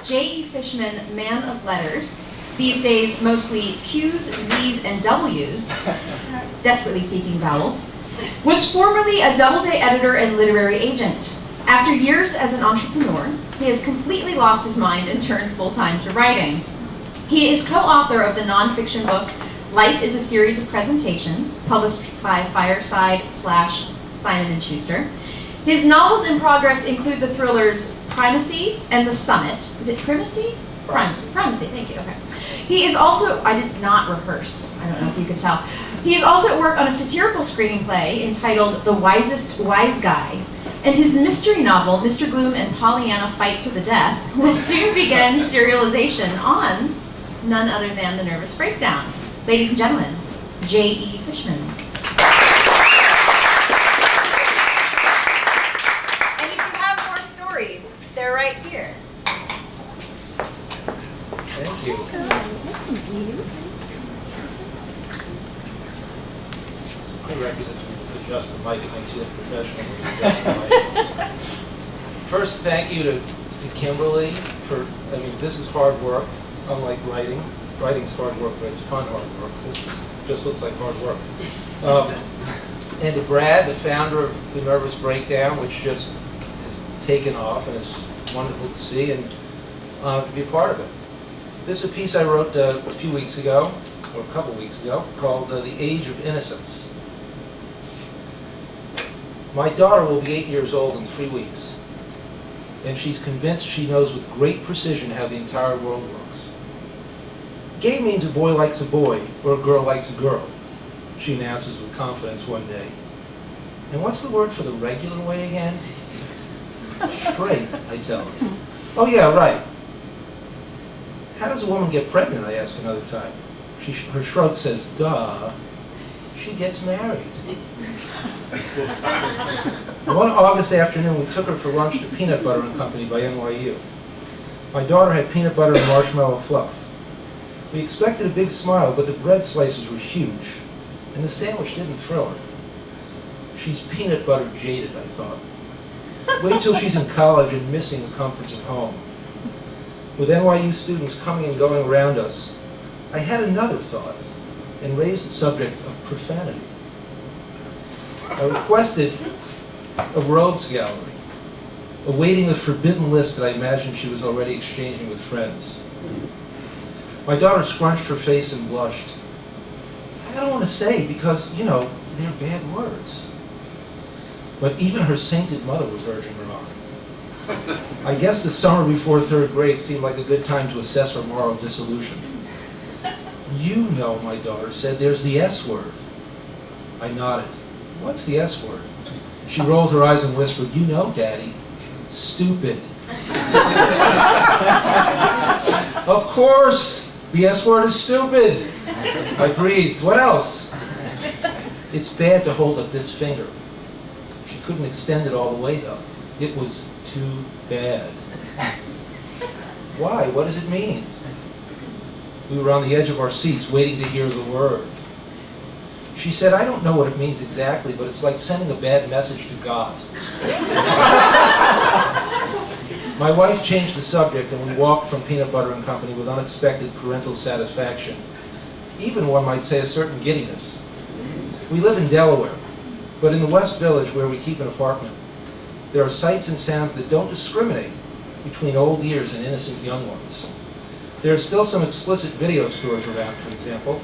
J.E. Fishman, man of letters, these days mostly Q's, Z's, and W's, desperately seeking vowels, was formerly a Doubleday editor and literary agent. After years as an entrepreneur, he has completely lost his mind and turned full-time to writing. He is co-author of the nonfiction book Life is a Series of Presentations, published by Fireside/Simon & Schuster. His novels in progress include the thrillers Primacy and The Summit. Is it Primacy? Primacy, thank you, okay. He is also, I did not rehearse, I don't know if you could tell. He is also at work on a satirical screenplay entitled The Wisest Wise Guy. And his mystery novel, Mr. Gloom and Pollyanna Fight to the Death, will soon begin serialization on none other than The Nervous Breakdown. Ladies and gentlemen, J.E. Fishman. And if you have more stories, they're right here. Thank you. Prerequisites to adjust the mic, it makes you look professional when you adjust the mic. First, thank you to Kimberly for, this is hard work, unlike writing. Writing's hard work, but it's fun hard work. This just looks like hard work. And to Brad, the founder of The Nervous Breakdown, which just has taken off and it's wonderful to see and to be a part of it. This is a piece I wrote a few weeks ago, or a couple weeks ago, called The Age of Innocence. My daughter will be 8 years old in 3 weeks, and she's convinced she knows with great precision how the entire world works. Gay means a boy likes a boy, or a girl likes a girl, she announces with confidence one day. And what's the word for the regular way again? Straight, I tell her. Oh yeah, right. How does a woman get pregnant, I ask another time. Her shrug says, duh, she gets married. One August afternoon, we took her for lunch to Peanut Butter and Company by NYU. My daughter had peanut butter and marshmallow fluff. We expected a big smile, but the bread slices were huge, and the sandwich didn't thrill her. She's peanut butter jaded, I thought. Wait till she's in college and missing the comforts of home. With NYU students coming and going around us, I had another thought and raised the subject of profanity. I requested a rogues gallery, awaiting the forbidden list that I imagined she was already exchanging with friends. My daughter scrunched her face and blushed. I don't want to say because, they're bad words. But even her sainted mother was urging her on. I guess the summer before third grade seemed like a good time to assess her moral dissolution. You know, my daughter said, there's the S word. I nodded. What's the S word? She rolled her eyes and whispered, you know, Daddy, stupid. Of course, the S word is stupid. I breathed. What else? It's bad to hold up this finger. She couldn't extend it all the way, though. It was too bad. Why? What does it mean? We were on the edge of our seats, waiting to hear the word. She said, I don't know what it means exactly, but it's like sending a bad message to God. My wife changed the subject, and we walked from Peanut Butter and Company with unexpected parental satisfaction. Even, one might say, a certain giddiness. We live in Delaware, but in the West Village, where we keep an apartment, there are sights and sounds that don't discriminate between old years and innocent young ones. There are still some explicit video stores around, for example,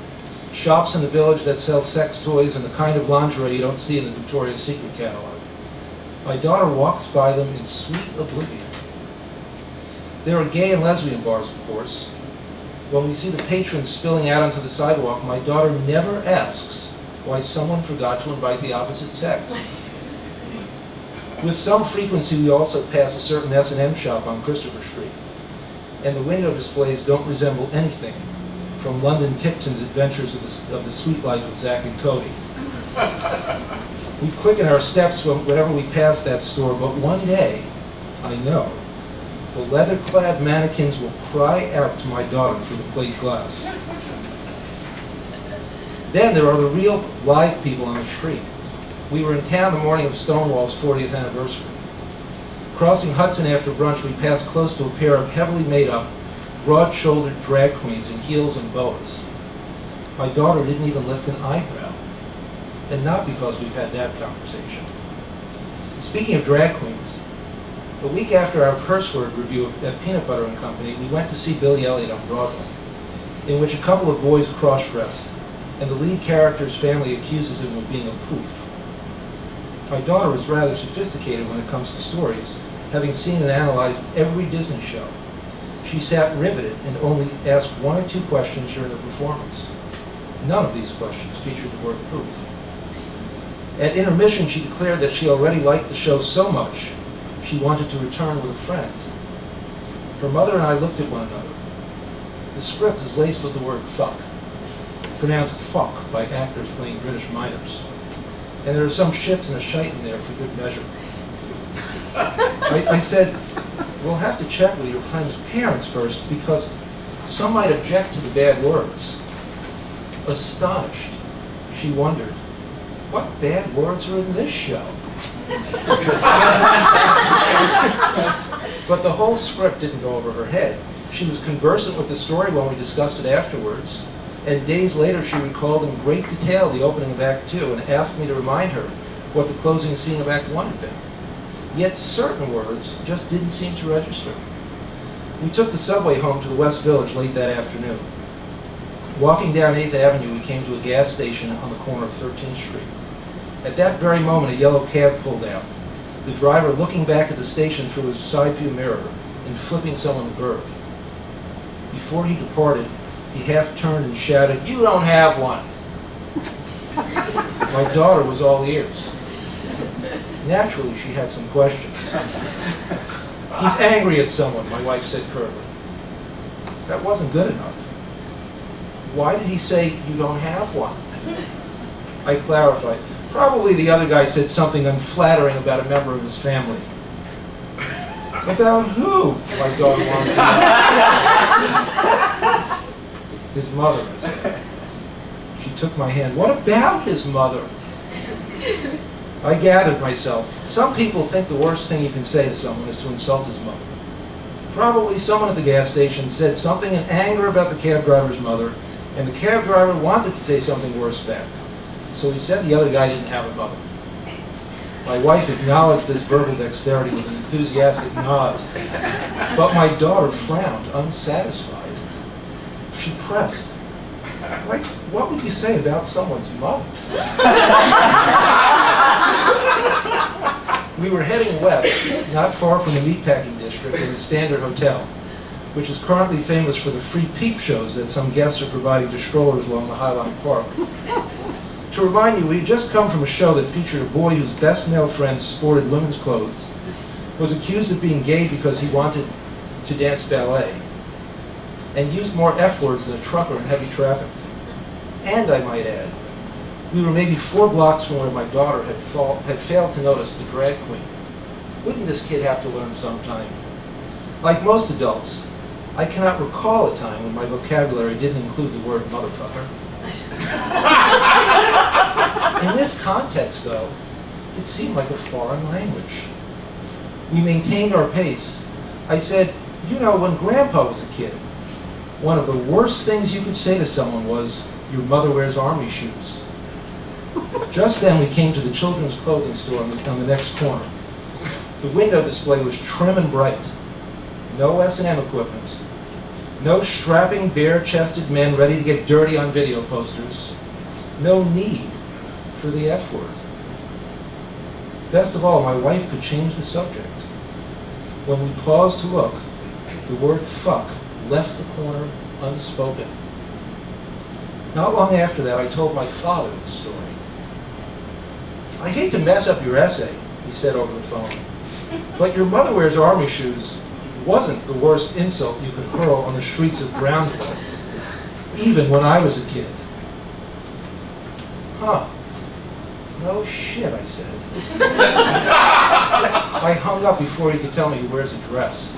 shops in the village that sell sex toys and the kind of lingerie you don't see in the Victoria's Secret catalog. My daughter walks by them in sweet oblivion. There are gay and lesbian bars, of course. When we see the patrons spilling out onto the sidewalk, my daughter never asks why someone forgot to invite the opposite sex. With some frequency, we also pass a certain S&M shop on Christopher Street, and the window displays don't resemble anything from London Tipton's Adventures of the Sweet Life of Zack and Cody. We quicken our steps whenever we pass that store, but one day, I know, the leather-clad mannequins will cry out to my daughter through the plate glass. Then there are the real live people on the street. We were in town the morning of Stonewall's 40th anniversary. Crossing Hudson after brunch, we passed close to a pair of heavily made-up, broad-shouldered drag queens in heels and boas. My daughter didn't even lift an eyebrow, and not because we've had that conversation. Speaking of drag queens, a week after our curse word review at Peanut Butter and Company, we went to see Billy Elliot on Broadway, in which a couple of boys cross-dress, and the lead character's family accuses him of being a poof. My daughter is rather sophisticated when it comes to stories, having seen and analyzed every Disney show. She sat riveted and only asked 1 or 2 questions during the performance. None of these questions featured the word poof. At intermission, she declared that she already liked the show so much, she wanted to return with a friend. Her mother and I looked at one another. The script is laced with the word fuck, pronounced fuck by actors playing British minors. And there are some shits and a shite in there for good measure. I said, we'll have to check with your friend's parents first because some might object to the bad words. Astonished, she wondered, what bad words are in this show? But the whole script didn't go over her head. She was conversant with the story when we discussed it afterwards, and days later she recalled in great detail the opening of Act 2 and asked me to remind her what the closing scene of Act 1 had been. Yet certain words just didn't seem to register. We took the subway home to the West Village late that afternoon. Walking down 8th Avenue, we came to a gas station on the corner of 13th Street. At that very moment, a yellow cab pulled out, the driver looking back at the station through his side view mirror and flipping someone the bird. Before he departed, he half turned and shouted, "You don't have one!" My daughter was all ears. Naturally, she had some questions. "He's angry at someone," my wife said curtly. That wasn't good enough. "Why did he say you don't have one?" I clarified. "Probably the other guy said something unflattering about a member of his family." "About who?" my daughter wanted to know. "His mother," I said. She took my hand. "What about his mother?" I gathered myself. Some people think the worst thing you can say to someone is to insult his mother. Probably someone at the gas station said something in anger about the cab driver's mother, and the cab driver wanted to say something worse back. So he said the other guy didn't have a mother. My wife acknowledged this verbal dexterity with an enthusiastic nod, but my daughter frowned, unsatisfied. She pressed. "Like, what would you say about someone's mother?" We were heading west, not far from the meatpacking district in the Standard Hotel, which is currently famous for the free peep shows that some guests are providing to strollers along the Highline Park. To remind you, we had just come from a show that featured a boy whose best male friend sported women's clothes, was accused of being gay because he wanted to dance ballet, and used more F words than a trucker in heavy traffic. And I might add, we were maybe 4 blocks from where my daughter had failed to notice the drag queen. Wouldn't this kid have to learn sometime? Like most adults, I cannot recall a time when my vocabulary didn't include the word motherfucker. In this context, though, it seemed like a foreign language. We maintained our pace. I said, "You know, when Grandpa was a kid, one of the worst things you could say to someone was, 'Your mother wears army shoes.'" Just then we came to the children's clothing store on the next corner. The window display was trim and bright. No S&M equipment. No strapping, bare-chested men ready to get dirty on video posters. No need for the F word. Best of all, my wife could change the subject. When we paused to look, the word fuck left the corner unspoken. Not long after that, I told my father the story. "I hate to mess up your essay," he said over the phone, "but your mother wears army shoes wasn't the worst insult you could hurl on the streets of Brownsville, even when I was a kid." "Huh. No shit," I said. I hung up before he could tell me he wears a dress.